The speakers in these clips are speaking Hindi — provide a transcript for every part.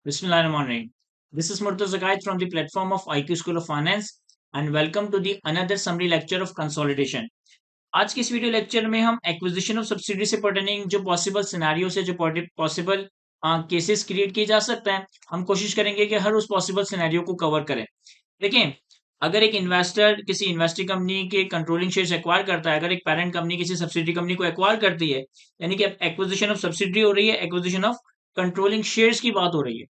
Bismillahirrahmanirrahim. This is Murtaza Guide from the platform of IQ School of Finance and welcome to the another summary lecture of consolidation. आज की इस वीडियो लेक्चर में हम एक्विजिशन ऑफ सब्सिडी से पर्टेनिंग जो पॉसिबल सिनेरियो से जो पॉसिबल केसेस क्रिएट किए जा सकते हैं, हम कोशिश करेंगे कि हर उस पॉसिबल सिनेरियो को कवर करें। देखिए, अगर एक इन्वेस्टर किसी इन्वेस्टिंग कंपनी के कंट्रोलिंग शेयर्स एक्वायर करता है, अगर एक पेरेंट कंपनी किसी सब्सिडी कंपनी को एक्वायर करती है, यानी कि एक्विजिशन ऑफ सब्सिडी हो रही है, एक्विजिशन ऑफ कंट्रोलिंग शेयर्स की बात हो रही है।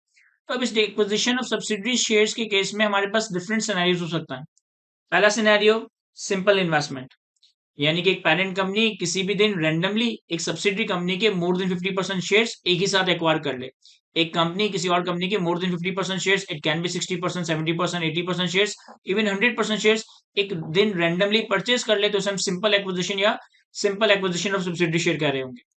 तो अब इस एक्विजिशन ऑफ सब्सिडरी शेयर्स के केस में हमारे पास डिफरेंट सिनेरियोज हो सकता है। पहला सिनेरियो, सिंपल इन्वेस्टमेंट, यानी कि एक पेरेंट कंपनी किसी भी दिन रैंडमली एक सब्सिडरी कंपनी के मोर देन 50% शेयर्स एक ही साथ एक्वायर कर ले। एक कंपनी किसी और कंपनी के more than 50% shares, it can B 60%, 70%, 80% shares, even 100% shares एक दिन रैंडमली परचेज कर ले, तो उसे हम सिंपल एक्विजिशन या simple acquisition of subsidiary share कह रहे होंगे।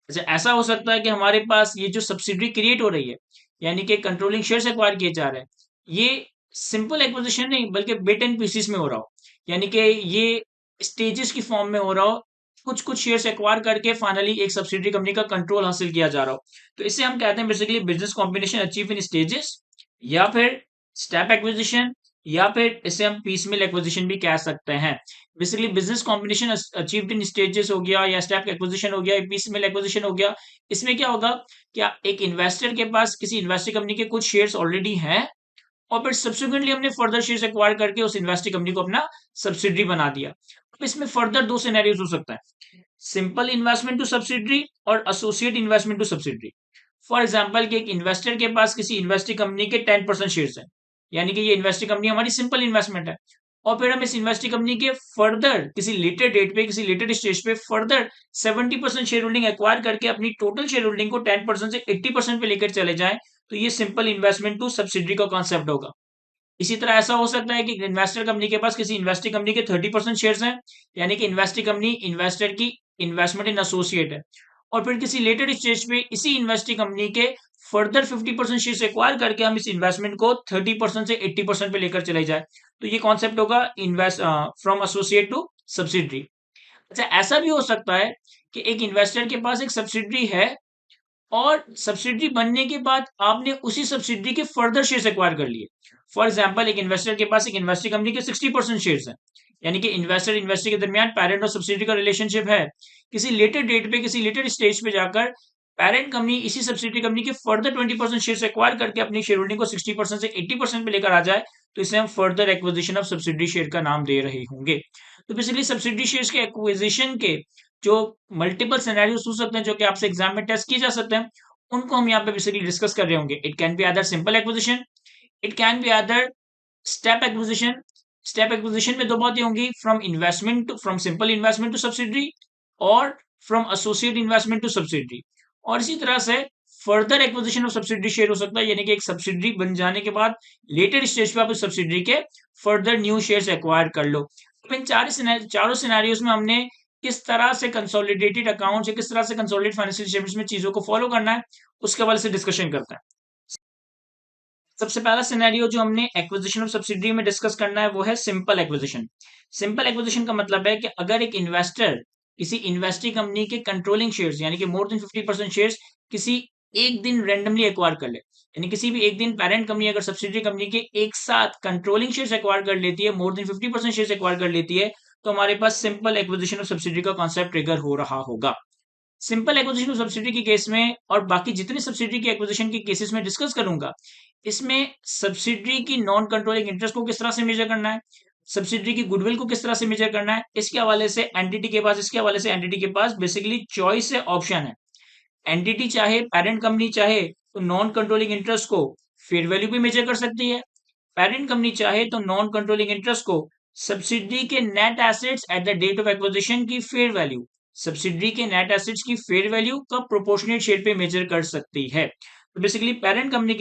अच्छा, ऐसा हो सकता है कि हमारे पास ये जो सब्सिडी क्रिएट हो रही है, यानी कि कंट्रोलिंग शेयर्स एक्वायर किए जा रहे हैं, ये सिंपल एक्विजिशन नहीं बल्कि बिट एंड पीसेस में हो रहा हो, यानी कि ये स्टेजेस की फॉर्म में हो रहा हो। कुछ कुछ शेयर्स एक्वायर करके फाइनली एक सब्सिडी कंपनी का कंट्रोल हासिल किया जा रहा हो। तो इसे हम कहते हैं basically business combination achieve in stages, या फिर स्टेप एक्विजिशन, या फिर इसे हम पीसमेल एक्विजिशन भी कह सकते हैं। Basically business combination achieved in stages हो गया, या स्टेप एक्विजिशन हो गया, या पीसमेल एक्विजिशन हो गया। इसमें क्या होगा, क्या एक इन्वेस्टर के पास किसी इन्वेस्टिंग कंपनी के कुछ शेयर्स ऑलरेडी हैं, और फिर सब्सिक्वेंटली हमने फर्दर शेयर्स एक्वायर करके उस इन्वेस्टिंग कंपनी को अपना सब्सिडरी बना दिया। अब इसमें फर्दर दो सिनेरियोज हो सकता है, सिंपल इन्वेस्टमेंट टू सब्सिडरी और associate investment to subsidiary. For example कि एक इन्वेस्टर के पास किसी इन्वेस्टिंग कंपनी के 10% शेयर्स है, यानी कि ये इन्वेस्टिंग कंपनी हमारी सिंपल इन्वेस्टमेंट है, और फिर हम इस इन्वेस्टिंग कंपनी के फर्दर किसी लेटर डेट पे, किसी लेटर स्टेज पे फर्दर 70% शेयर होल्डिंग एक्वायर करके अपनी टोटल शेयर होल्डिंग को 10% से 80% पे लेकर चले जाएं, तो ये सिंपल इन्वेस्टमेंट टू सब्सिडरी का कॉन्सेप्ट होगा। इसी तरह ऐसा हो सकता है कि इन्वेस्टर कंपनी के पास किसी इन्वेस्टिंग कंपनी के 30% शेयर्स हैं, यानी कि इन्वेस्टिंग कंपनी इन्वेस्टर की इन्वेस्टमेंट इन एसोसिएट है, और फिर किसी लेटर स्टेज पे इसी इन्वेस्टिंग कंपनी के फर्दर 50% शेयर्स एक्वायर करके हम इस इन्वेस्टमेंट को 30% से 80% पे लेकर चले जाए, तो ये कॉन्सेप्ट होगा invest from associate to subsidiary. अच्छा, ऐसा भी हो सकता है कि एक इन्वेस्टर के पास एक सब्सिडरी है, और सब्सिडी बनने के बाद आपने उसी सब्सिडी के फर्दर शेयर्स एक्वायर कर लिए। फॉर एग्जांपल, एक इन्वेस्टर के पास एक इन्वेस्टिंग कंपनी के 60% शेयर्स हैं, यानी कि इन्वेस्टर इन्वेस्टर के दरमियान पेरेंट और सब्सिडी का रिलेशनशिप है। किसी लेटर डेट पे, किसी लेटर स्टेज पे जाकर पेरेंट कंपनी इसी सब्सिडी कंपनी के फर्दर 20% शेयर्स एक्वायर करके अपनी शेयर होल्डिंग को 60% से 80% पे लेकर आ जाए, तो इसे हम further acquisition of subsidy share का नाम दे रहे होंगे। तो बेसिकली सब्सिडी शेयर्स के एक्विजिशन के जो मल्टीपल सिनेरियोस हो सकते हैं, जो कि आपसे एग्जाम में टेस्ट किए जा सकते हैं, उनको हम यहाँ पे बेसिकली डिस्कस कर रहे होंगे। It can be other simple acquisition, it can be other step acquisition. Step acquisition में दो बातें होंगी, from investment from simple investment to subsidiary, और from associate investment to subsidiary. और इसी तरह से further acquisition of subsidiary share हो सकता है, यानी कि एक सब्सिडरी बन जाने के बाद लेटर स्टेज पे आप उस सब्सिडरी के फर्दर न्यू शेयर्स एक्वायर कर लो। अब इन चारों सिनेरियोस में हमने किस तरह से कंसोलिडेटेड अकाउंट्स या किस तरह से कंसोलिडेटेड फाइनेंशियल स्टेटमेंट्स में चीजों को फॉलो करना है, उसके हवाले से डिस्कशन करते हैं। सबसे पहला सिनेरियो जो हमने एक्विजिशन ऑफ सब्सिडी में डिस्कस करना है वो है सिंपल एक्विजिशन। सिंपल एक्विजिशन का मतलब है कि अगर एक इन्वेस्टर किसी इन्वेस्टिंग कंपनी के कंट्रोलिंग शेयर्स, यानी कि मोर देन 50% शेयर्स किसी एक दिन रैंडमली एक्वायर कर ले, यानी किसी भी एक दिन पेरेंट कंपनी अगर सब्सिडी कंपनी के एक साथ कंट्रोलिंग शेयर्स एक्वायर कर लेती है, मोर देन 50% शेयर्स एक्वायर कर लेती है, तो हमारे पास सिंपल एक्विजिशन ऑफ सब्सिडी का कॉन्सेप्ट ट्रिगर हो रहा होगा। सिंपल एक्विजिशन ऑफ सब्सिडी के केस में और बाकी जितने सब्सिडी के एक्विजिशन के केसेस में डिस्कस करूंगा, इसमें सब्सिडी की नॉन कंट्रोलिंग इंटरेस्ट को किस तरह से मेजर करना है, सब्सिडी की गुडविल को किस तरह से मेजर करना है, इसके हवाले से एंटिटी के पास इसके हवाले से एंटिटी के पास बेसिकली चॉइस है, ऑप्शन है। एंटिटी चाहे पेरेंट कंपनी चाहे तो नॉन कंट्रोलिंग इंटरेस्ट को फेयर वैल्यू भी मेजर कर सकती है। पेरेंट कंपनी चाहे तो नॉन कंट्रोलिंग इंटरेस्ट को सब्सिडी के net assets at the date of acquisition की फेयर वैल्यू, सब्सिडी के नेट एसेट्स की फेयर वैल्यू का प्रोपोर्शनेट शेयर पे मेजर कर सकती है। तो बेसिकली पेरेंट कंपनी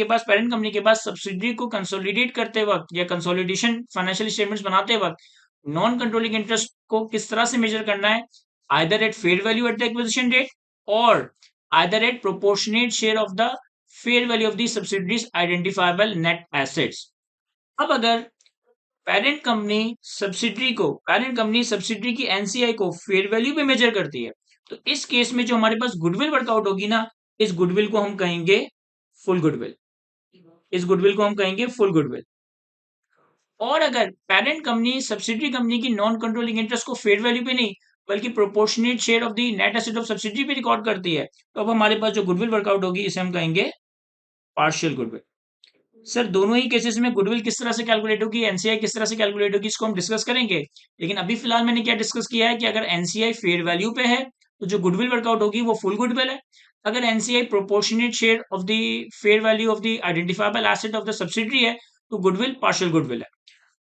के पास सब्सिडी को कंसोलिडेट करते वक्त या कंसोलिडेशन फाइनेंशियल स्टेटमेंट्स बनाते वक्त नॉन कंट्रोलिंग इंटरेस्ट को किस तरह से मेजर करना है, either at fair value at the acquisition date, और either at proportionate share of the fair value of the subsidies identifiable net assets. अब अगर पेरेंट कंपनी सब्सिडरी की एनसीआई को फेयर वैल्यू पे मेजर करती है, तो इस केस में जो हमारे पास गुडविल वर्कआउट होगी ना, इस गुडविल को हम कहेंगे फुल गुडविल। इस गुडविल को हम कहेंगे फुल गुडविल। और अगर पेरेंट कंपनी सब्सिडरी कंपनी की नॉन कंट्रोलिंग इंटरेस्ट को फेयर वैल्यू पे नहीं बल्कि proportionate share of the net asset of subsidiary पे रिकॉर्ड करती है, तो अब हमारे पास जो गुडविल वर्कआउट होगी इसे हम कहेंगे पार्शियल गुडविल। सर दोनों ही केसेस में गुडविल किस तरह से कैलकुलेट होगी, एनसीआई किस तरह से कैलकुलेट होगी, इसको हम डिस्कस करेंगे। लेकिन अभी फिलहाल मैंने क्या डिस्कस किया है कि अगर एनसीआई फेयर वैल्यू पे है तो जो गुडविल वर्कआउट होगी वो फुल गुडविल है। अगर NCI proportionate share of the fair value of the identifiable asset of the subsidiary है तो गुडविल पार्शियल गुडविल है।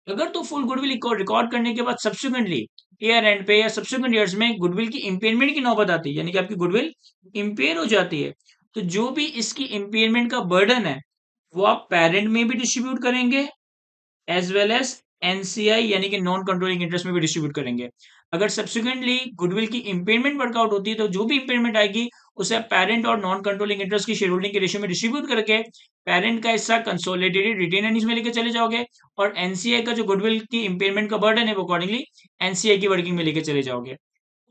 अगर तो फुल गुडविल को रिकॉर्ड करने के बाद सब्सिक्वेंटली ईयर एंड पे या सब्सिक्वेंट ईयर्स में गुडविल की इंपेयरमेंट की नौबत आती है, यानी कि आपकी गुडविल इंपेयर हो जाती है, तो जो भी इसकी इंपेयरमेंट का बर्डन है वो आप पेरेंट में भी डिस्ट्रीब्यूट करेंगे एज वेल एज एनसीआई यानी कि नॉन कंट्रोलिंग इंटरेस्ट में भी डिस्ट्रीब्यूट करेंगे। अगर सब्सिक्वेंटली गुडविल की इंपेयरमेंट वर्कआउट होती है तो जो भी इंपेयरमेंट आएगी उसे आप पेरेंट और नॉन कंट्रोलिंग इंटरेस्ट की शेयर होल्डिंग के रेशियो में डिस्ट्रीब्यूट करके पेरेंट का हिस्सा कंसोलिडेटेड रिटेन अर्निंग्स में लेके चले जाओगे और एनसीआई का जो गुडविल की इंपेयरमेंट का बर्डन है वो अकॉर्डिंगली एनसीआई की वर्किंग में लेके चले जाओगे।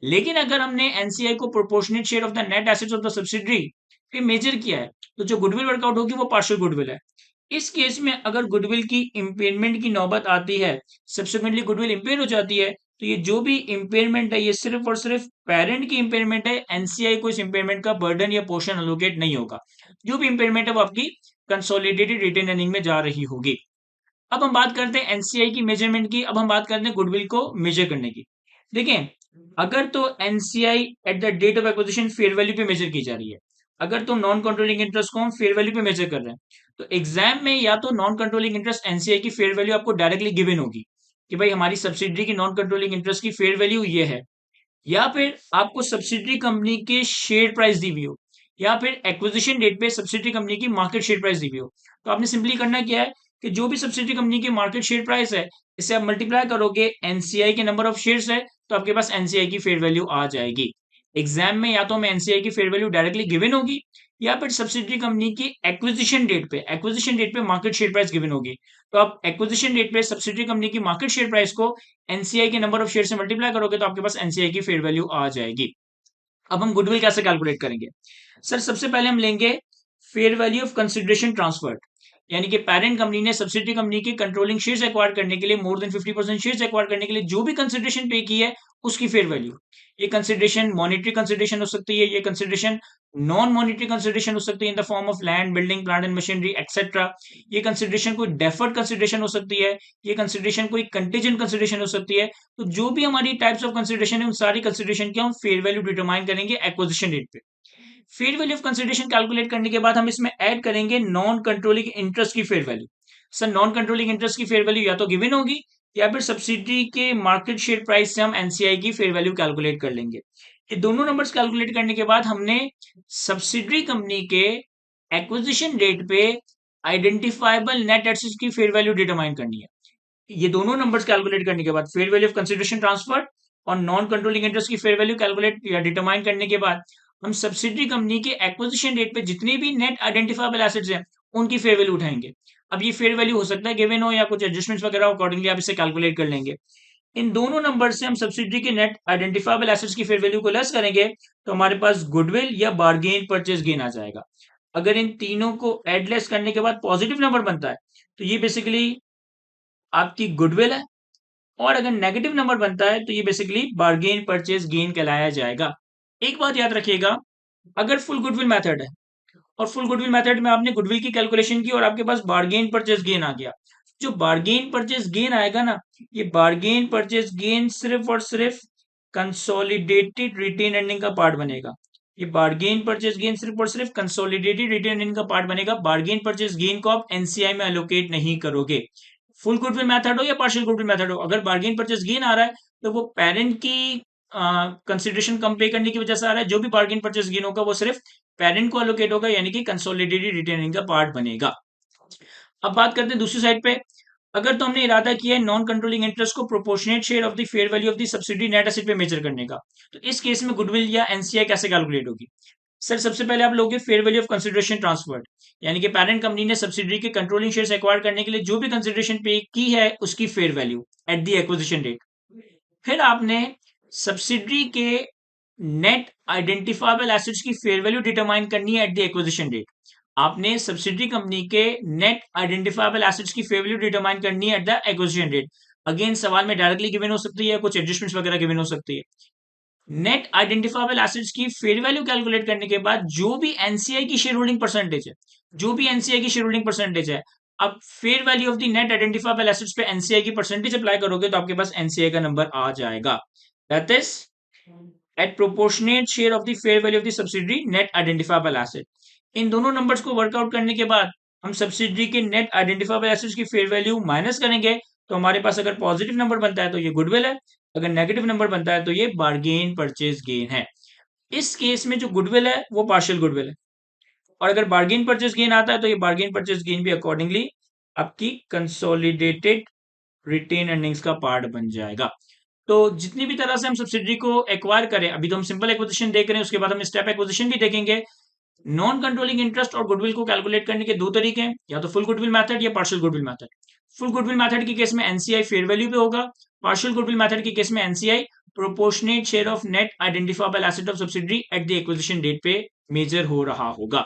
लेकिन अगर हमने एनसीआई को proportionate share of the net assets of the subsidiary पे मेजर किया है तो जो गुडविल वर्कआउट होगी वो पार्शियल गुडविल है। इस केस में अगर गुडविल की इंपेयरमेंट की नौबत आती है, सब्सिक्वेंटली गुडविल इंपेयर हो जाती है, तो ये जो भी इंपेयरमेंट है ये सिर्फ और सिर्फ पेरेंट की इंपेयरमेंट है, एनसीआई को इस इंपेयरमेंट का बर्डन या पोर्शन एलोकेट नहीं होगा। जो भी इंपेयरमेंट है वो आपकी कंसोलिडेटेड रिटेन अर्निंग में जा रही होगी। अब हम बात करते हैं एनसीआई की मेजरमेंट की, अब हम बात करते हैं गुडविल को मेजर करने की। देखें, अगर तो NCI at the date of acquisition fair value पे मेजर की जा रही है, अगर तो नॉन कंट्रोलिंग इंटरेस्ट को हम फेयर वैल्यू पे मेजर कर रहे हैं, तो एग्जाम में या तो नॉन कंट्रोलिंग इंटरेस्ट एनसीआई की फेयर वैल्यू आपको डायरेक्टली गिवन होगी कि भाई हमारी सब्सिडरी की नॉन कंट्रोलिंग इंटरेस्ट की फेयर वैल्यू ये है, या फिर आपको सब्सिडरी कंपनी के शेयर प्राइस दी हुई हो, या फिर एक्विजिशन डेट पे सब्सिडरी कंपनी की मार्केट शेयर प्राइस दी हुई हो। तो आपने सिंपली करना क्या है कि जो भी सब्सिडरी कंपनी की मार्केट शेयर प्राइस है इसे आप मल्टीप्लाई करोगे एनसीआई के नंबर ऑफ शेयर्स है, तो आपके पास एनसीआई की फेयर वैल्यू आ जाएगी। एग्जाम में या तो हमें एनसीआई की फेयर वैल्यू डायरेक्टली गिवन होगी या फिर सब्सिडरी कंपनी की एक्विजिशन डेट पे मार्केट शेयर प्राइस गिवन होगी। तो आप एक्विजिशन डेट पे सब्सिडरी कंपनी की मार्केट शेयर प्राइस को एनसीआई के नंबर ऑफ शेयर से मल्टीप्लाई करोगे तो आपके पास एनसीआई की फेयर वैल्यू आ जाएगी। अब हम गुडविल कैसे कैलकुलेट करेंगे? सर सबसे पहले हम लेंगे fair value of consideration transferred, यानी कि पेरेंट कंपनी ने सब्सिडरी कंपनी की कंट्रोलिंग शेयर्स एक्वायर करने के लिए मोर देन 50% शेयर्स एक्वायर करने के लिए जो भी कंसिडरेशन पे की है उसकी फेयर वैल्यू। ये कंसिडरेशन मॉनेटरी कंसिडरेशन हो सकती है, ये कंसिडरेशन नॉन मॉनेटरी कंसिडरेशन हो सकती है in the form of land building plant and machinery etcetera. ये कंसिडरेशन कोई डेफर्ड कंसिडरेशन हो सकती है, ये कंसिडरेशन कोई कंटीजेंट कंसिडरेशन हो सकती है। तो जो भी हमारी टाइप्स ऑफ कंसिडरेशन है उन सारी कंसिडरेशन की हम फेयर वैल्यू डिटरमाइन करेंगे एक्विजिशन डेट पे। Fair value of consideration calculate करने के बाद हम इसमें ऐड करेंगे नॉन कंट्रोलिंग इंटरेस्ट की fair value. Sir non controlling interest की फेयर वैल्यू या तो गिवन होगी या फिर सब्सिडी के मार्केट शेयर प्राइस से हम एनसीआई की फेयर वैल्यू कैलकुलेट कर लेंगे। ये दोनों नंबर्स कैलकुलेट करने के बाद हमने सब्सिडरी कंपनी के एक्विजिशन डेट पे आइडेंटिफाइबल नेट एसेट्स की फेयर वैल्यू डिटरमाइन करनी है। ये दोनों नंबर्स कैलकुलेट करने के बाद fair value of consideration transfer और नॉन कंट्रोलिंग इंटरेस्ट की फेयर वैल्यू कैलकुलेट या डिटरमाइन करने के बाद हम सब्सिडरी कंपनी के एक्विजिशन डेट पे जितने भी नेट आइडेंटिफाइबल एसेट्स हैं उनकी फेयर वैल्यू उठाएंगे। अब ये फेयर वैल्यू हो सकता है गिवन हो या कुछ एडजस्टमेंट्स वगैरह अकॉर्डिंगली आप इसे कैलकुलेट कर लेंगे। इन दोनों नंबर से हम सब्सिडरी के नेट आइडेंटिफाइबल एसेट्स की फेयर वैल्यू को लेस करेंगे तो हमारे पास गुडविल या बार्गेन परचेज गेन आ जाएगा। अगर इन तीनों को एड लेस करने के बाद पॉजिटिव नंबर बनता है तो ये बेसिकली आपकी गुडविल है, और अगर नेगेटिव नंबर बनता है तो ये बेसिकली बार्गेन परचेज गेन कहलाया जाएगा। एक बात याद रखिएगा, अगर फुल गुडविल मेथड है और फुल गुडविल मेथड में आपने गुडविल की कैलकुलेशन की और आपके पास बार्गेन परचेज गेन आ गया, जो बार्गेन परचेज गेन आएगा ना, ये बार्गेन परचेज गेन सिर्फ और सिर्फ कंसोलिडेटेड रिटेन अर्निंग का पार्ट बनेगा। ये बार्गेन परचेज गेन सिर्फ और सिर्फ कंसोलिडेटेड रिटेन अर्निंग का पार्ट बनेगा। बार्गेन परचेज गेन को आप एनसीआई में एलोकेट नहीं करोगे, फुल गुडविल मेथड हो या पार्शियल गुडविल मेथड हो। अगर बार्गेन परचेज गेन आ रहा है तो वो पेरेंट की कंसिडरेशन कम पे करने की वजह से आ रहा है, जो भी बार्गेन परचेज गेन होगा वो सिर्फ पेरेंट को एलोकेट होगा, यानी कि कंसोलिडेटेड रिटेनिंग का पार्ट बनेगा। अब बात करते हैं दूसरी साइड पे, अगर तो हमने इरादा किया है नॉन कंट्रोलिंग इंटरेस्ट को proportionate share of the fair value of the subsidy net asset पे मेजर करने का, तो इस केस में गुडविल या एनसीआई कैसे कैलकुलेट होगी? सर सबसे पहले आप लोगे fair value of consideration transferred, यानी कि पेरेंट कंपनी ने सब्सिडरी के कंट्रोलिंग शेयर्स एक्वायर करने के लिए जो भी कंसिडरेशन पे की है उसकी fair value at the acquisition date. फिर आपने सब्सिडरी के नेट आइडेंटिफाइबल एसेट्स की फेयर वैल्यू डिटरमाइन करनी है एट द एक्विजिशन डेट। आपने सब्सिडरी कंपनी के नेट आइडेंटिफाइबल एसेट्स की फेयर वैल्यू डिटरमाइन करनी है at the acquisition date. Again सवाल में डायरेक्टली गिवन हो सकती है, कुछ एडजस्टमेंट्स वगैरह गिवन हो सकती है। नेट आइडेंटिफाइबल एसेट्स की फेयर वैल्यू कैलकुलेट करने के बाद जो भी एनसीआई की शेयर होल्डिंग परसेंटेज है, जो भी एनसीआई की शेयर होल्डिंग परसेंटेज है, अब fair value of the net identifiable assets पे एनसीआई की परसेंटेज अप्लाई करोगे तो आपके पास एनसीआई का नंबर आ जाएगा। That is at proportionate share of the fair value of the subsidiary net identifiable asset. इन दोनों नंबर्स को वर्कआउट करने के बाद हम सब्सिडरी के नेट आइडेंटिफाइबल एसेट्स की फेयर वैल्यू माइनस करेंगे तो हमारे पास अगर पॉजिटिव नंबर बनता है तो ये गुडविल है, अगर नेगेटिव नंबर बनता है तो ये बार्गेन परचेज गेन है। इस केस में जो गुडविल है वो पार्शियल गुडविल है, और अगर बार्गेन परचेज गेन आता है तो ये बार्गेन परचेज गेन भी अकॉर्डिंगली आपकी कंसोलिडेटेड रिटेन अर्निंग्स का पार्ट बन जाएगा। तो जितनी भी तरह से हम सब्सिडरी को एक्वायर करें, अभी तो हम सिंपल एक्विजिशन देख रहे हैं, उसके बाद हम स्टेप एक्विजिशन भी देखेंगे। नॉन कंट्रोलिंग इंटरेस्ट और गुडविल को कैलकुलेट करने के दो तरीके हैं, या तो फुल गुडविल मेथड या partial goodwill method. Full goodwill method के केस में एनसीआई फेयर वैल्यू पे होगा, पार्शियल गुडविल मेथड के केस में NCI proportionate share of net identifiable asset of subsidiary at the acquisition date पे मेजर हो रहा होगा।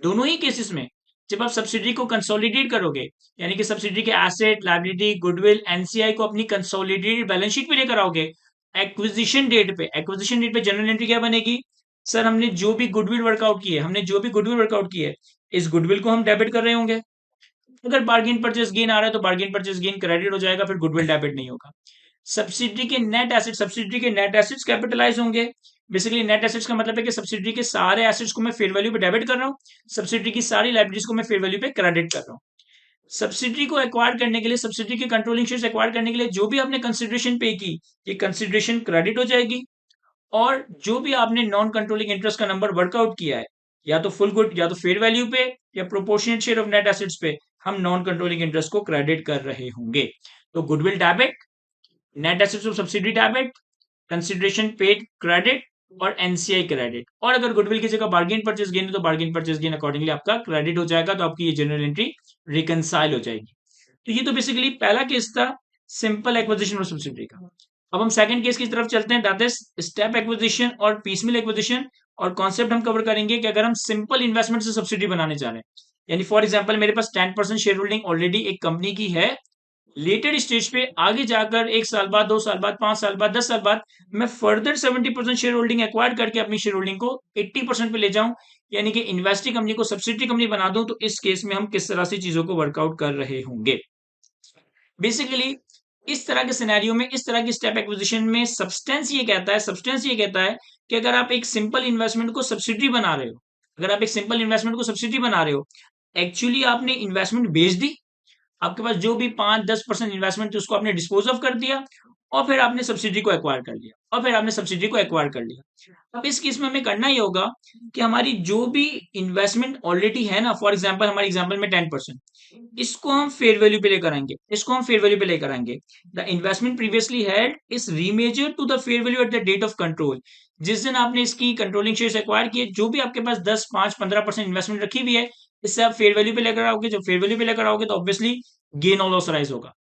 दोनों ही केसेस में जब आप सब्सिडरी को कंसोलिडेट करोगे, यानी कि सब्सिडरी के एसेट, लायबिलिटी, गुडविल, एनसीआई को अपनी कंसोलिडेटेड बैलेंस शीट पे लेकर आओगे, एक्विजिशन डेट पे जनरल एंट्री क्या बनेगी? सर हमने जो भी गुडविल वर्कआउट की है, इस गुडविल को हम डेबिट कर रहे होंगे। अगर बार्गेन परचेस गेन आ रहा है तो बार्गेन परचेस गेन क्रेडिट हो जाएगा, फिर गुडविल डेबिट नहीं होगा। सब्सिडरी के नेट एसेट्स कैपिटलाइज होंगे। बेसिकली नेट एसेट्स का मतलब है कि सब्सिडरी के सारे एसेट्स को मैं फेयर वैल्यू पे डेबिट कर रहा हूँ, सब्सिडरी की सारी लाइबिलिटीज को मैं फेयर वैल्यू पे क्रेडिट कर रहा हूँ। सब्सिडरी को एक्वायर करने के लिए, सब्सिडरी के कंट्रोलिंग शेयर्स एक्वायर करने के लिए जो भी आपने कंसिडरेशन पे की, ये कंसिडरेशन क्रेडिट हो जाएगी। और जो भी आपने नॉन कंट्रोलिंग इंटरेस्ट का नंबर वर्कआउट किया है, या तो फुल गुड, या तो फेयर वैल्यू पे, या proportionate share of net assets पे, हम नॉन कंट्रोलिंग इंटरेस्ट को क्रेडिट कर रहे होंगे। तो goodwill debit, net assets of subsidiary debit, consideration paid credit, और एनसीआई क्रेडिट। और अगर गुडविल की जगह बार्गेन परचेज गेन है तो बार्गेन परचेज गेन अकॉर्डिंगली आपका क्रेडिट हो जाएगा, तो आपकी ये जनरल एंट्री रिकंसाइल हो जाएगी। तो ये तो बेसिकली पहला केस था सिंपल एक्विजिशन ऑफ सब्सिडरी का। अब हम सेकंड केस की तरफ चलते हैं, दैट इज स्टेप एक्विजिशन और पीसमिल एक्विजिशन। और कॉन्सेप्ट हम कवर करेंगे कि अगर हम सिंपल इन्वेस्टमेंट से सब्सिडी बनाने जा रहे हैं, यानी फॉर एग्जांपल मेरे पास 10% शेयर होल्डिंग ऑलरेडी एक कंपनी की है, लेटेड स्टेज पे आगे जाकर 1 साल बाद, 2 साल बाद, 5 साल बाद, 10 साल बाद मैं फर्दर 70% शेयर होल्डिंग एक्वायर करके अपनी शेयर होल्डिंग को 80% पे ले जाऊं, यानी कि इन्वेस्टिंग कंपनी को सब्सिडरी कंपनी बना दूं, तो इस केस में हम किस तरह से चीजों को वर्कआउट कर रहे होंगे। बेसिकली इस तरह के सिनेरियो में, इस तरह की स्टेप एक्विजिशन में सब्सटेंस ये कहता है कि अगर आप एक सिंपल इन्वेस्टमेंट को सब्सिडरी बना रहे हो, एक्चुअली आपने इन्वेस्टमेंट बेच दी, आपके पास जो भी 5-10% इन्वेस्टमेंट थी उसको आपने डिस्पोज ऑफ कर दिया, और फिर आपने सब्सिडी को एक्वायर कर लिया। अब इस केस में हमें करना ही होगा कि हमारी जो भी इन्वेस्टमेंट ऑलरेडी है ना, फॉर एग्जांपल हमारे एग्जांपल में 10%, इसको हम फेयर वैल्यू पे लेकर आएंगे। The investment previously held is remeasure to the fair value at the date of control. जिस दिन आपने इसकी कंट्रोलिंग शेयर्स एक्वायर किए, जो भी आपके पास 10, 5, 15% इन्वेस्टमेंट रखी हुई है, इससे आप फेयर वैल्यू पे लेकर आओगे। जब फेयर वैल्यू पे लेकर आओगे तो ऑब्वियसली गेन और लॉस राइज होगा।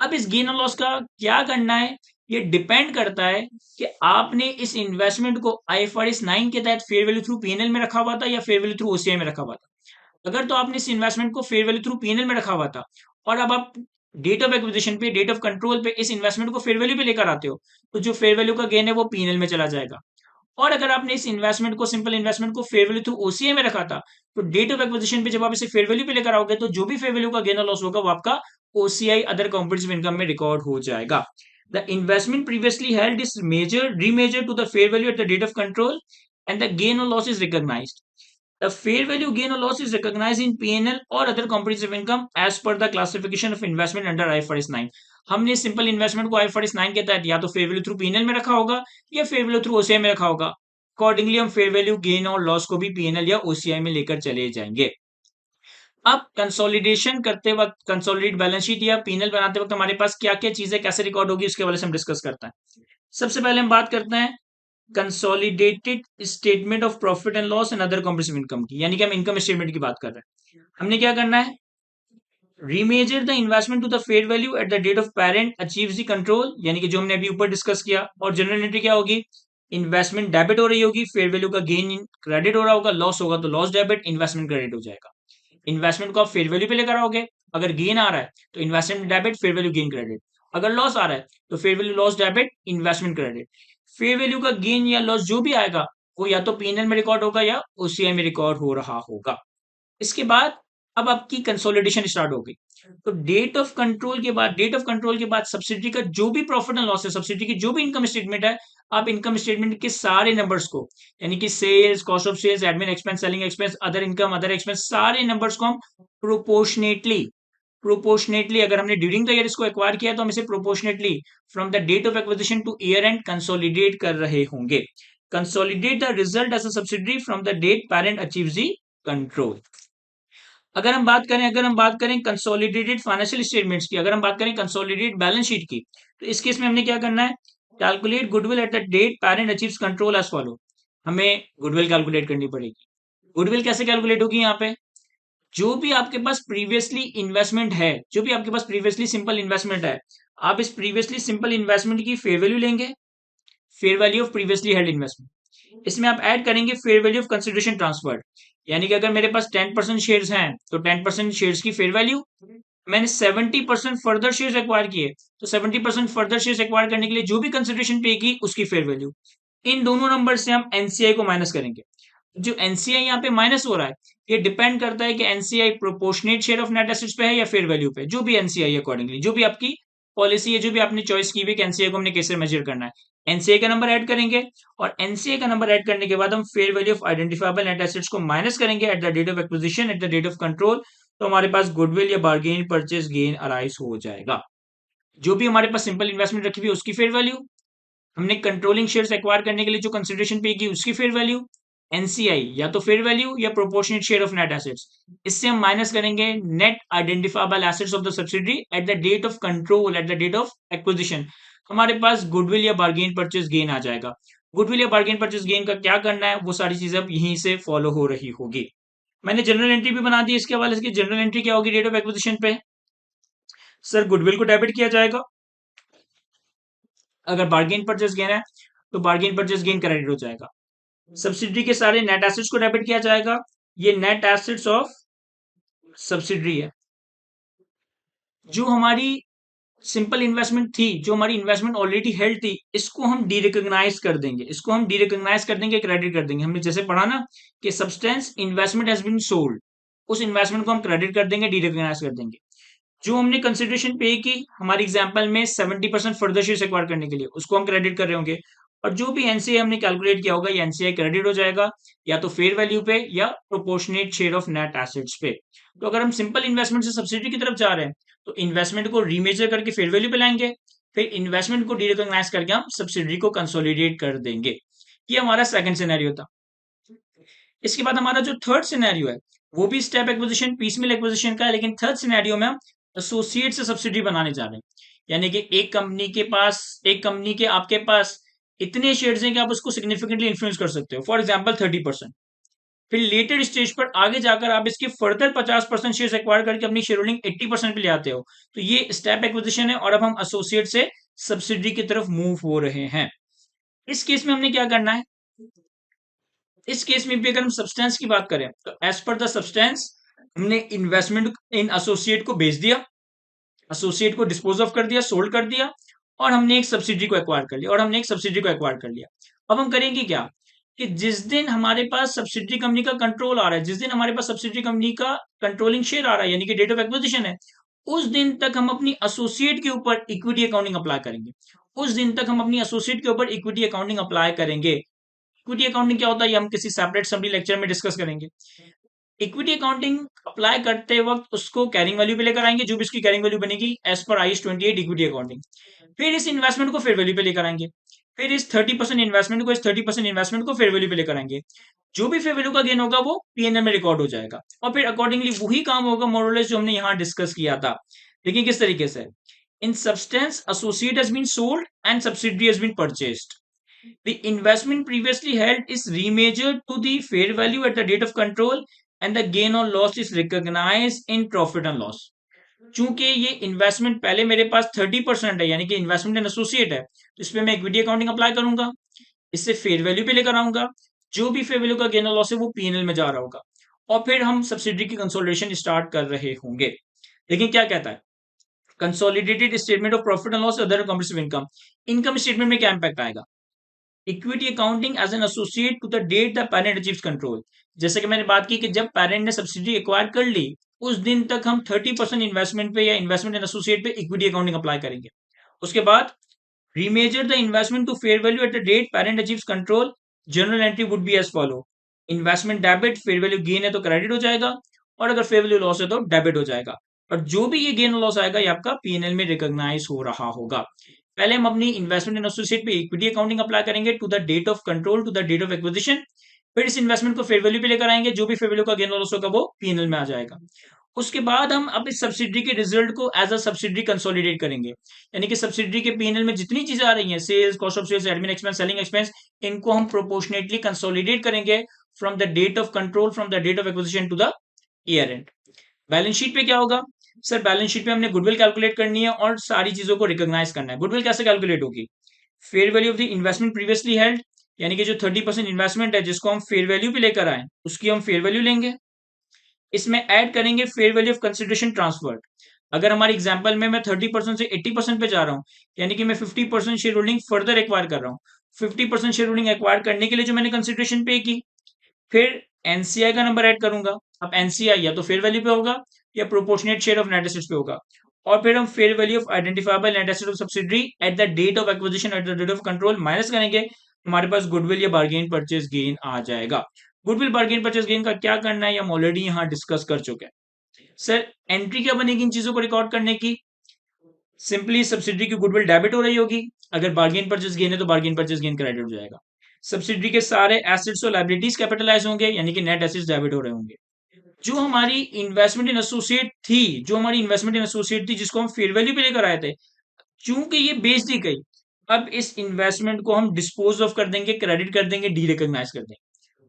अब इस गेन और लॉस का क्या करना है, ये डिपेंड करता है कि आपने इस इन्वेस्टमेंट को आईएफआरएस 9 के तहत फेयर वैल्यू थ्रू पीएनएल में रखा हुआ था या फेयर वैल्यू थ्रू ओसीआई में रखा हुआ था। अगर तो आपने इस इन्वेस्टमेंट को फेयर वैल्यू थ्रू पीएनएल में रखा हुआ था, और अब आप डेट ऑफ एक्विजिशन पे, डेट ऑफ कंट्रोल पे इस इन्वेस्टमेंट को फेयर वैल्यू पे लेकर आते हो, तो जो फेयर वैल्यू का गेन है वो पीएनएल में चला जाएगा। और अगर आपने इस इन्वेस्टमेंट को, सिंपल इन्वेस्टमेंट को फेयर वैल्यू थ्रू ओसीआई में रखा था, तो डेट ऑफ एक्विजिशन पे जब आप इसे फेयर वैल्यू पे लेकर आओगे तो जो भी फेयर वैल्यू का गेन और लॉस होगा वो आपका ओसीआई अदर कॉम्प्रिहेंसिव इनकम में रिकॉर्ड हो जाएगा। The investment previously held is remeasure to the fair value at the date of control and the gain और loss is recognised. The fair value gain or loss is recognized in P&L or other comprehensive income as per the classification of investment under IFRS 9। हमने सिंपल इन्वेस्टमेंट को IFRS 9 के तहत या तो फेयर वैल्यू थ्रू P&L में रखा होगा या फेयर वैल्यू थ्रू OCI में रखा होगा। अकॉर्डिंगली हम फेयर वैल्यू गेन और लॉस को भी P&L या OCI में लेकर चले जाएंगे। अब कंसोलिडेशन करते वक्त, कंसोलिडेट बैलेंस शीट या P&L बनाते वक्त हमारे पास क्या क्या चीजें कैसे रिकॉर्ड होगी उसके बारे में हम डिस्कस करते हैं। सबसे पहले हम बात करते हैं consolidated statement of profit and loss and other comprehensive income की, यानी कि हम इनकम स्टेटमेंट की बात कर रहे हैं। हमने क्या करना है, remeasure the investment to the fair value at the date of parent achieves the control, यानी कि जो हमने अभी ऊपर डिस्कस किया। और जनरल एंट्री क्या होगी, इन्वेस्टमेंट डेबिट हो रही होगी, फेयर वैल्यू का गेन क्रेडिट हो रहा होगा, लॉस होगा तो लॉस डेबिट, इन्वेस्टमेंट क्रेडिट हो जाएगा। इन्वेस्टमेंट को आप फेयर वैल्यू पे लेकर आओगे, अगर गेन आ रहा है तो investment debit, fair value gain credit. अगर लॉस आ रहा है तो fair value loss debit, investment credit. Fair value का गेन या लॉस जो भी आएगा वो या तो पीएनएल में रिकॉर्ड होगा या ओसीआई में रिकॉर्ड हो रहा होगा। इसके बाद अब आपकी कंसोलिडेशन स्टार्ट हो गई। तो डेट ऑफ कंट्रोल के बाद सब्सिडी का जो भी प्रॉफिट एंड लॉस है, सब्सिडी की जो भी इनकम स्टेटमेंट है, आप इनकम स्टेटमेंट के सारे नंबर्स को, यानी कि sales, cost of sales, admin expense, selling expense, other income, other expense, सारे नंबर्स को हम प्रोपोर्शनेटली अगर हमने ड्यूरिंग द ईयर इसको एक्वायर किया तो हम इसे proportionately from the date of acquisition to year end consolidate कर रहे होंगे। Consolidate the result as a subsidy from the date parent achieves the control. अगर हम बात करें कंसोलिडेटेड फाइनेंशियल स्टेटमेंट्स की, अगर हम बात करें कंसोलिडेटेड बैलेंस शीट की, तो इस केस में हमने क्या करना है, calculate goodwill at the date parent achieves control as follow. हमें गुडविल कैलकुलेट करनी पड़ेगी। गुडविल कैसे कैलकुलेट होगी, यहाँ पे जो भी आपके पास प्रीवियसली इन्वेस्टमेंट है, जो भी आपके पास प्रीवियसली सिंपल इन्वेस्टमेंट है, आप इस प्रीवियसली सिंपल इन्वेस्टमेंट की फेयर वैल्यू लेंगे, fair value of previously held investment. इसमें आप ऐड करेंगे fair value of consideration transferred, यानी कि अगर मेरे पास 10% शेयर्स हैं तो 10% शेयर्स की फेयर वैल्यू, मैंने 70% फर्दर शेयर्स एक्वायर किए तो 70% फर्दर शेयर्स एक्वायर करने के लिए जो भी कंसिडरेशन पे की उसकी फेयर वैल्यू। इन दोनों नंबर से हम एनसीआई को माइनस करेंगे। जो एनसीआई यहाँ पे माइनस हो रहा है, ये डिपेंड करता है कि NCI proportionate share of net assets पे है या फेयर वैल्यू पे। जो भी एनसीआई अकॉर्डिंगली, जो भी आपकी पॉलिसी है, जो भी आपने चॉइस की हुई कि एनसीआई को हमने कैसे मेजर करना है, एनसीआई का नंबर ऐड करेंगे और एनसीआई का नंबर ऐड करने के बाद हम fair value of identifiable net assets को माइनस करेंगे at the date of acquisition, at the date of control. तो हमारे पास गुडविल या बार्गेन परचेज गेन अराइज हो जाएगा। जो भी हमारे पास सिंपल इन्वेस्टमेंट रखी हुई है उसकी फेयर वैल्यू, हमने कंट्रोलिंग शेयर्स एक्वायर करने के लिए जो कंसिडरेशन पे की उसकी फेयर वैल्यू, एनसीआई या तो फेयर वैल्यू या proportionate share of net assets. इससे हम माइनस करेंगे net identifiable assets of the subsidy at the date of control, at the date of acquisition. हमारे पास गुडविल या बार्गेन परचेज गेन आ जाएगा। गुडविल या बार्गेन परचेज गेन का क्या करना है, वो सारी चीजें अब यहीं से फॉलो हो रही होगी। मैंने जनरल एंट्री भी बना दी इसके हवाले से। जनरल एंट्री क्या होगी डेट ऑफ एक्विजिशन पे, सर गुडविल को डेबिट किया जाएगा, अगर बार्गेन परचेज गेन है तो बार्गेन परचेज गेन क्रेडिट हो जाएगा। सब्सिडी के सारे नेट एसेट्स को डेबिट किया जाएगा, ये नेट एसेट्स ऑफ सब्सिडी है। जो हमारी सिंपल इन्वेस्टमेंट थी, जो हमारी इन्वेस्टमेंट ऑलरेडी हेल्ड थी, इसको हम डीरिकॉग्नाइज कर देंगे, इसको हम डीरिकॉग्नाइज कर देंगे, क्रेडिट कर देंगे। हमने जैसे पढ़ा ना कि substance investment has been sold, उस इन्वेस्टमेंट को हम क्रेडिट कर देंगे, डीरिकॉग्नाइज कर देंगे। जो हमने कंसिडरेशन पे की हमारे एग्जांपल में 70% फर्दर शेयर्स एक्वायर करने के लिए, उसको हम क्रेडिट कर रहे होंगे। और जो भी एनसीआई हमने कैलकुलेट किया होगा, ये एनसीआई क्रेडिट हो जाएगा या तो फेयर वैल्यू पे या proportionate share of net assets पे। तो अगर हम सिंपल इन्वेस्टमेंट से सब्सिडी की तरफ जा रहे हैं तो इन्वेस्टमेंट को रीमेजर करके फेयर वैल्यू पे लाएंगे, फिर इन्वेस्टमेंट को डीरिकॉग्नाइज करके हम सब्सिडी को कंसोलिडेट कर देंगे। ये हमारा सेकंड सिनेरियो था। इसके बाद हमारा जो थर्ड सिनेरियो है वो भी स्टेप एक्विजिशन, पीसमिल एक्विजिशन का है, लेकिन थर्ड सिनेरियो में हम एसोसिएट से सब्सिडी बनाने जा रहे हैं। यानी कि एक कंपनी के आपके पास इतने शेयर्स हैं कि आप उसको सिग्निफिकेंटली इन्फ्लुएंस कर सकते हो, फॉर एग्जांपल 30%। फिर लेटेड स्टेज पर आगे जाकर आप इसके फर्दर 50% शेयर्स एक्वायर करके अपनी शेयर होल्डिंग 80% पे ले आते हो। तो ये स्टेप एक्विजिशन है और अब हम एसोसिएट से सब्सिडी की तरफ मूव हो रहे हैं। इस केस में हमने क्या करना है, इस केस में भी अगर हम सब्सटेंस की बात करें तो एज पर द सब्सटेंस हमने इन्वेस्टमेंट इन एसोसिएट को बेच दिया, एसोसिएट को डिस्पोज ऑफ कर दिया, सोल्ड कर दिया, और हमने एक सब्सिडी को एक्वायर कर लिया। अब हम करेंगे क्या कि जिस दिन हमारे पास सब्सिडी कंपनी का कंट्रोल आ रहा है, जिस दिन हमारे पास सब्सिडी कंपनी का कंट्रोलिंग शेयर आ रहा है, यानी कि डेट ऑफ एक्विजिशन है, उस दिन तक हम अपनी एसोसिएट के ऊपर इक्विटी अकाउंटिंग अप्लाई करेंगे। उस दिन तक हम अपनी एसोसिएट के ऊपर इक्विटी अकाउंटिंग अप्लाई करेंगे। इक्विटी अकाउंटिंग क्या होता है ये हम किसी सेपरेट समरी लेक्चर में डिस्कस करेंगे। इक्विटी अकाउंटिंग अप्लाई करते वक्त उसको कैरिंग वैल्यू पे लेकर आएंगे, जो भी उसकी कैरिंग वैल्यू बनेगी as per IAS 28 equity accounting. फिर इस इन्वेस्टमेंट को फेयर वैल्यू पे लेकर आएंगे, फिर इस 30% इन्वेस्टमेंट को फेयर वैल्यू पे लेकर आएंगे। जो भी फेयर वैल्यू का गेन होगा वो पीएनएल में रिकॉर्ड हो जाएगा और फिर अकॉर्डिंगली वही काम होगा मोरलेस जो हमने यहाँ डिस्कस किया था। देखिए किस तरीके से, in substance associate has been sold and subsidy has been purchased. The investment previously held is remeasured to the fair value at the date of control and the gain or loss is recognized in profit and loss. चूंकि ये इन्वेस्टमेंट पहले मेरे पास 30% है, यानी कि इन्वेस्टमेंट इन एसोसिएट है, तो इस पे मैं इक्विटी अकाउंटिंग अप्लाई करूंगा। इससे फेयर वैल्यू पे लेकर आऊंगा, जो भी फेयर वैल्यू का गेन और लॉस है वो पीएनएल में जा रहा होगा, और फिर हम सब्सिडी की कंसोलिडेशन स्टार्ट कर रहे होंगे। लेकिन क्या कहता है consolidated statement of profit and loss other comprehensive income, income statement में क्या इंपैक्ट आएगा? Equity accounting as an associate to the date the parent achieves control. जैसे कि मैंने बात की कि जब पेरेंट ने सब्सिडी एक्वायर कर ली, उस दिन तक हम 30% इन्वेस्टमेंट पे या इन्वेस्टमेंट इन एसोसिएट पे इक्विटी अकाउंटिंग अप्लाई करेंगे। उसके बाद remeasure the investment to fair value at the date parent achieves control, general entry would be as follow. Investment debit, fair value gain है तो क्रेडिट हो जाएगा, और अगर फेयर वैल्यू लॉस है तो डेबिट हो जाएगा। और जो भी ये गेन और लॉस आएगा ये आपका पीएनएल में रिकॉग्नाइज हो रहा होगा। पहले हम अपनी इन्वेस्टमेंट इन एसोसिएट पे इक्विटी अकाउंटिंग अप्लाई करेंगे to the date of control, to the date of acquisition. फिर इस इन्वेस्टमेंट को फेयर वैल्यू पे लेकर आएंगे, जो भी फेयर वैल्यू का गेन और लॉस होगा वो पीएनएल में आ जाएगा। उसके बाद हम अब इस सब्सिडी के रिजल्ट को एज अ सब्सिडी कंसोलिडेट करेंगे, यानी कि सब्सिडी के पीएनएल में जितनी चीजें आ रही हैं, sales, cost of sales, admin expense, selling expense, इनको हम प्रोपोर्शनेटली कंसोलिडेट करेंगे from the date of control, from the date of acquisition to the year end. Balance sheet पे क्या होगा? सर बैलेंस शीट पे हमने गुडविल कैलकुलेट करनी है और सारी चीजों को रिकॉग्नाइज करना है। गुडविल कैसे कैलकुलेट होगी? Fair value of the investment previously held, यानी कि जो 30% इन्वेस्टमेंट है जिसको हम फेयर वैल्यू पे लेकर आए, उसकी हम फेयर वैल्यू लेंगे। इसमें ऐड करेंगे fair value of consideration transferred. अगर हमारे एग्जांपल में मैं 30% से 80% पे जा रहा हूं, यानी कि मैं 50% शेयर होल्डिंग फर्दर एक्वायर कर रहा हूं। 50% शेयर होल्डिंग एक्वायर करने के लिए जो मैंने कंसिडरेशन पे की, फिर एनसीआई का नंबर ऐड करूंगा। अब एनसीआई या तो फेयर वैल्यू पे होगा या proportionate share of net assets पे होगा, और फिर हम fair value of identifiable net asset of subsidiary at the date of acquisition at the date of control minus करेंगे, हमारे पास गुडविल या बार्गेन परचेज गेन आ जाएगा। गुडविल बार्गेन परचेज गेन का क्या करना है, हम ऑलरेडी यहाँ डिस्कस कर चुके हैं। सर एंट्री क्या बनेगी इन चीजों को रिकॉर्ड करने की? सिंपली सब्सिडी की गुडविल डेबिट हो रही होगी, अगर बार्गेन परचेज गेन है तो बार्गेन परचेज गेन क्रेडिट हो जाएगा। सब्सिडी के सारे एसेट्स और लायबिलिटीज कैपिटलाइज होंगे, यानी कि नेट एसेट्स डेबिट हो रहे होंगे। जो हमारी इन्वेस्टमेंट इन एसोसिएट थी, जो हमारी इन्वेस्टमेंट इन एसोसिएट थी जिसको हम फेयर वैल्यू पे लेकर आए थे, चूंकि ये बेच दी गई, अब इस इन्वेस्टमेंट को हम डिस्पोज ऑफ कर देंगे, क्रेडिट कर देंगे, डी रिकॉग्नाइज कर देंगे।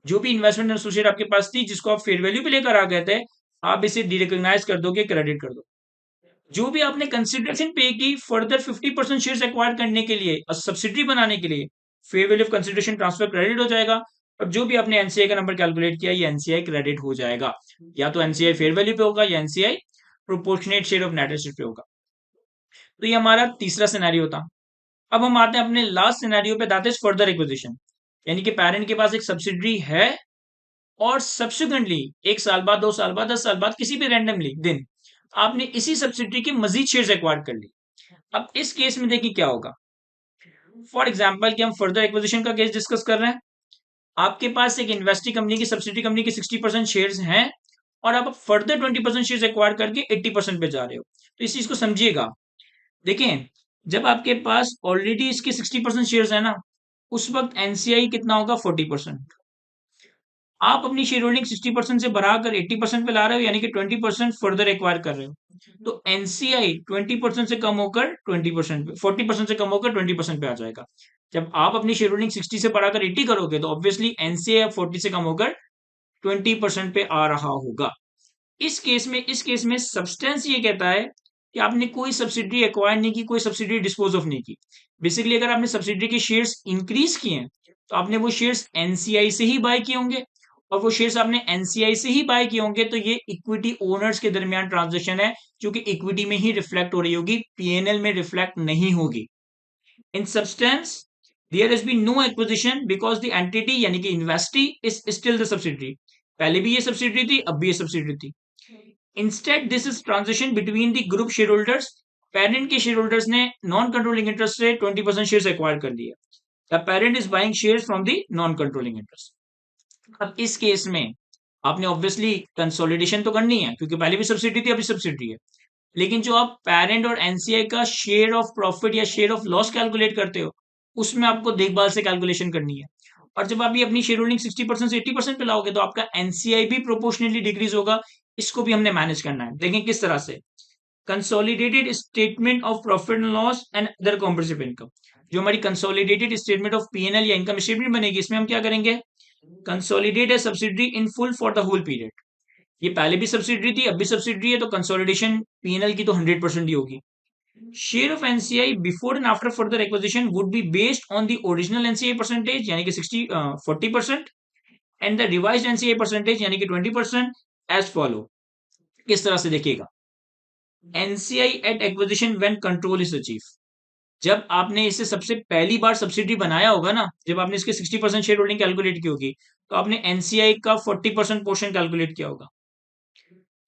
जो भी इन्वेस्टमेंट इन एसोसिएट आपके पास थी जिसको आप फेयर वैल्यू पे लेकर आ गए थे, आप इसे डी रिकॉग्नाइज कर दोगे, क्रेडिट कर दो। जो भी आपने कंसिडरेशन पे की फर्दर 50% शेयर्स एक्वायर करने के लिए और सब्सिडी बनाने के लिए, fair value of consideration transfer credit हो जाएगा। और जो भी आपने एनसीआई का नंबर कैलकुलेट किया, ये एनसीआई क्रेडिट हो जाएगा। या तो एनसीआई फेयर वैल्यू पे होगा या NCI proportionate share of net asset पे होगा। तो ये हमारा तीसरा सिनेरियो था। अब हम आते हैं अपने लास्ट सिनेरियो पे, दैट इज फर्दर एक्विजिशन, यानी कि पेरेंट के पास एक सब्सिडरी है और सब्सिक्वेंटली 1 साल बाद, 2 साल बाद, 10 साल बाद, किसी भी रैंडमली दिन आपने इसी सब्सिडरी के मजीद शेयर्स एक्वायर कर ली। अब इस केस में देखिए क्या होगा। फॉर एग्जाम्पल कि हम फर्दर एक्विजिशन का केस डिस्कस कर रहे हैं, आपके पास एक इन्वेस्टी कंपनी की, सब्सिडी कंपनी की 60% शेयर्स हैं और आप फर्दर 20% शेयर्स एक्वायर करके 80% पे जा रहे हो। तो इस चीज को समझिएगा। देखें, जब आपके पास ऑलरेडी इसके 60% शेयर्स है ना, उस वक्त एनसीआई कितना होगा? 40%। आप अपनी शेयर होल्डिंग 60% से बढ़ाकर 80% पे ला रहे हो, यानी कि 20% फर्दर एक्वायर कर रहे हो। तो एनसीआई 20% से कम होकर 20% पे, 40% से कम होकर 20% पे आ जाएगा। जब आप अपनी शेयर होल्डिंग 60 से बढ़ाकर 80 करोगे तो ऑब्वियसली एनसीआई 40 से कम होकर 20% पे आ रहा होगा। इस केस में सब्सटेंस ये कहता है कि आपने कोई सब्सिडी एक्वायर नहीं की, कोई सब्सिडी डिस्पोज ऑफ नहीं की। बेसिकली अगर आपने सब्सिडी के शेयर्स इंक्रीज किए हैं तो आपने वो शेयर्स एनसीआई से ही बाय किए होंगे, और वो शेयर्स आपने एनसीआई से ही बाय किए होंगे, तो ये इक्विटी ओनर्स के दरमियान ट्रांजेक्शन है, जो कि इक्विटी में ही रिफ्लेक्ट हो रही होगी, पीएनएल में रिफ्लेक्ट नहीं होगी। In substance there has been no acquisition because the entity, यानी कि investee, is still the subsidiary. पहले भी ये सब्सिडरी थी, अब भी ये सब्सिडरी थी। Instead this is transaction between the group share holders. Parent के शेयर होल्डर्स ने नॉन कंट्रोलिंग इंटरेस्ट से 20% शेयर्स एक्वायर कर लिए। The parent is buying shares from the non controlling interest. अब इस केस में आपने ऑब्वियसली कंसोलिडेशन तो करनी है, क्योंकि पहले भी सब्सिडी थी, अभी सब्सिडी है। लेकिन जो आप पेरेंट और एनसीआई का शेयर ऑफ प्रॉफिट या शेयर ऑफ लॉस कैलकुलेट करते हो, उसमें आपको देखभाल से कैलकुलेशन करनी है। और जब आप ये अपनी शेयर होल्डिंग 60% से 80% पे लाओगे तो आपका एनसीआई भी प्रोपोर्शनली डिक्रीज होगा। इसको भी हमने मैनेज करना है। देखें किस तरह से। Consolidated statement of profit and loss and other comprehensive income, जो हमारी कंसोलिडेटेड स्टेटमेंट ऑफ पीएनएल या इनकम स्टेटमेंट बनेगी, इसमें हम क्या करेंगे? कंसोलिडेट है subsidiary in full for the whole period. ये पहले भी सब्सिडरी थी, अब भी सब्सिडरी है, तो कंसोलिडेशन पीएनएल की तो 100% ही होगी। Share of NCI before and after further acquisition would be based on the original NCI percentage यानी कि 40% and the revised NCI percentage यानी कि 20% एज फॉलो। किस तरह से देखिएगा, NCI at acquisition when control is achieve, जब आपने इसे सबसे पहली बार सब्सिडी बनाया होगा ना, जब आपने इसके 60% शेयर होल्डिंग कैलकुलेट की होगी, तो आपने एनसीआई का 40% पोर्शन कैलकुलेट किया होगा।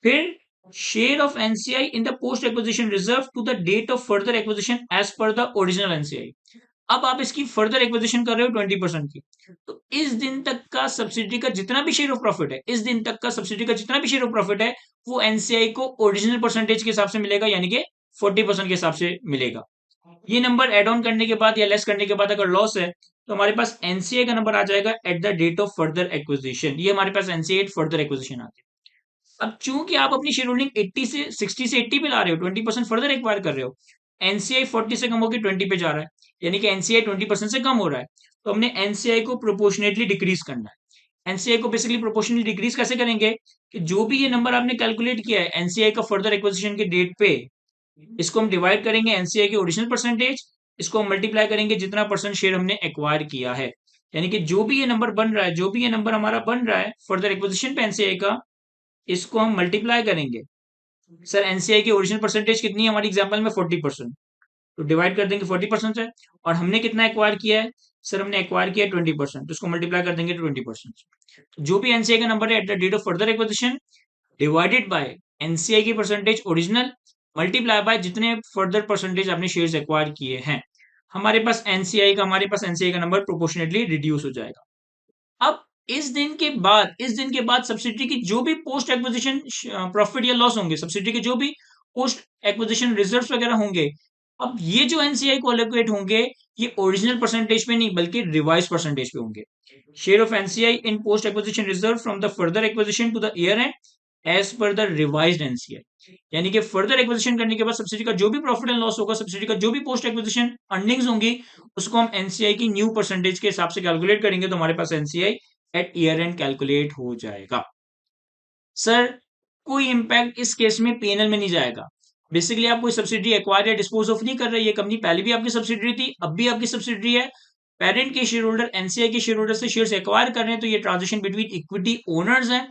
फिर share of NCI in the post acquisition reserve to the date of further acquisition as per the original NCI. अब आप इसकी फर्दर एक्विजिशन कर रहे हो 20% की, तो इस दिन तक का सब्सिडी का जितना भी शेयर ऑफ प्रॉफिट है, इस दिन तक का सब्सिडी का जितना भी शेयर ऑफ प्रॉफिट है, वो एनसीआई को ओरिजिनल परसेंटेज के हिसाब से मिलेगा, यानी कि 40% के हिसाब से मिलेगा। ये नंबर एड ऑन करने के बाद या लेस करने के बाद अगर लॉस है, तो हमारे पास एनसीआई का नंबर आ जाएगा at the date of further acquisition. ये हमारे पास एनसीआई एट फर्दर एक्विजिशन आती है। अब चूंकि आप अपनी शेयर होल्डिंग 80 से 60 से 80 पे ला रहे हो, 20% फर्दर एक्वायर कर रहे हो, एनसीआई 40 से कम होकर 20 पे जा रहा है, यानी कि एनसीआई 20% से कम हो रहा है, तो हमने एनसीआई को प्रोपोर्शनेटली डिक्रीज करना है। एनसीआई को बेसिकली प्रोपोर्शनली डिक्रीज कैसे करेंगे कि जो भी ये नंबर आपने कैलकुलेट किया है एनसीआई का फर्दर एक्विजिशन के डेट पे, इसको हम डिवाइड करेंगे एनसीआई के ओरिजिनल परसेंटेज, इसको हम मल्टीप्लाई करेंगे जितना परसेंट शेयर हमने एक्वायर किया है, यानी कि जो भी ये नंबर बन रहा है, जो भी ये नंबर हमारा बन रहा है फर्दर एक्विजिशन पे एनसीआई का, इसको हम मल्टीप्लाई करेंगे। सर एनसीआई की ओरिजिनल परसेंटेज कितनी है हमारी एग्जांपल में 40%, तो डिवाइड कर देंगे 40% से, और हमने कितना एक्वायर किया है, सर हमने एक्वायर किया है 20%, तो इसको मल्टीप्लाई कर देंगे 20%। जो भी एनसीआई का नंबर है at the date of further acquisition divided by NCI की परसेंटेज ओरिजिनल मल्टीप्लाई बाय जितने फर्दर परसेंटेज आपने शेयर्स एक्वायर किए हैं, हमारे पास एनसीआई का नंबर प्रोपोर्शनेटली रिड्यूस हो जाएगा। अब इस दिन के बाद सब्सिडी की जो भी पोस्ट एक्विजिशन प्रॉफिट या लॉस होंगे, सब्सिडी के जो भी पोस्ट एक्विजिशन रिजर्व्स वगैरह होंगे, अब ये जो एनसीआई को एलोकेट होंगे, ये ओरिजिनल परसेंटेज पे नहीं बल्कि रिवाइज परसेंटेज पे होंगे। Share of NCI in post acquisition reserve from the further acquisition to the year end as per the revised NCI, यानी कि फर्दर एक्विजिशन करने के बाद सब्सिडी का जो भी प्रॉफिट एंड लॉस होगा, सब्सिडी का जो भी पोस्ट एक्विजिशन अर्निंग्स होंगी, उसको हम एनसीआई की न्यू परसेंटेज के हिसाब से कैलकुलेट करेंगे, तो हमारे पास NCI at year end calculate हो जाएगा। सर कोई इंपैक्ट इस केस में पीएनएल में नहीं जाएगा। बेसिकली आप कोई सब्सिडी एक्वायर या डिस्पोज ऑफ नहीं कर रहे, ये कंपनी पहले भी आपकी सब्सिडी थी, अब भी आपकी सब्सिडी है। पेरेंट के शेयर होल्डर एनसीआई के शेयर होल्डर से शेयर्स एक्वायर कर रहे हैं, तो ये ट्रांजेक्शन बिटवीन इक्विटी ओनर्स है।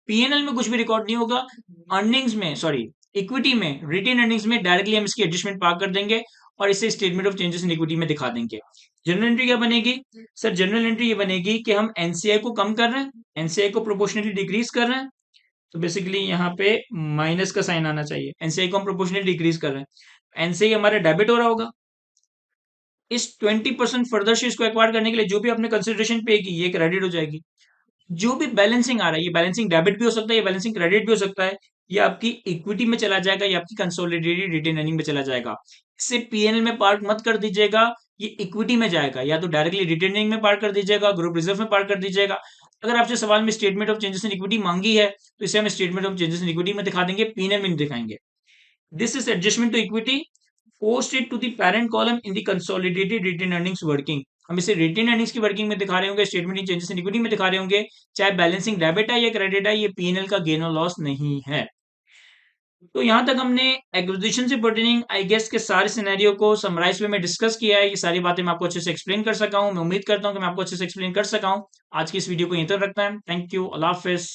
पीएनएल में कुछ भी रिकॉर्ड नहीं होगा, अर्निंग्स में सॉरी इक्विटी में रिटेन अर्निंग्स में डायरेक्टली हम इसकी एडजस्टमेंट पार कर देंगे और इसे statement of changes in equity में दिखा देंगे। जनरल एंट्री क्या बनेगी, सर जनरल एंट्री ये बनेगी कि हम एनसीआई को कम कर रहे हैं, एनसीआई को प्रोपोर्शनली डिक्रीज कर रहे हैं, तो बेसिकली यहाँ पे माइनस का साइन आना चाहिए। एनसीआई को हम प्रोपोर्शनली डिक्रीज कर रहे हैं, एनसीआई हमारा डेबिट हो रहा होगा। इस 20% फर्दर शेयर्स को एक्वायर करने के लिए जो भी आपने कंसिडरेशन पे की, ये क्रेडिट हो जाएगी। जो भी बैलेंसिंग आ रहा है, ये बैलेंसिंग डेबिट भी हो सकता है, ये बैलेंसिंग क्रेडिट भी हो सकता है, ये आपकी इक्विटी में चला जाएगा, ये आपकी कंसोलिडेटेड रिटेन अर्निंग में चला जाएगा। इसे पीएनएल में पार्ट मत कर दीजिएगा, ये इक्विटी में जाएगा, या तो डायरेक्टली रिटेन अर्निंग में पार्ट कर दीजिएगा, ग्रुप रिजर्व में पार्ट कर दीजिएगा। अगर आपसे सवाल में statement of changes in equity मांगी है, तो इसे हम statement of changes in equity में दिखा देंगे, पीएनएल में नहीं दिखाएंगे। This is adjustment to equity posted to the parent column in the consolidated retained earnings working. हम इसे रिटेन अर्निंग्स की वर्किंग में दिखा रहे होंगे, statement in changes in equity में दिखा रहे होंगे, चाहे बैलेंसिंग डेबिट है या क्रेडिट है, ये पीएनएल का गेन और लॉस नहीं है। तो यहां तक हमने एक्विजिशन से पर्टेनिंग आई गेस के सारे सिनेरियो को समराइज में डिस्कस किया है। ये सारी बातें मैं आपको अच्छे से एक्सप्लेन कर सका हूं, मैं उम्मीद करता हूं कि मैं आपको अच्छे से एक्सप्लेन कर सका हूं। आज की इस वीडियो को यहीं तक रखता है। Thank you, Allah Hafiz.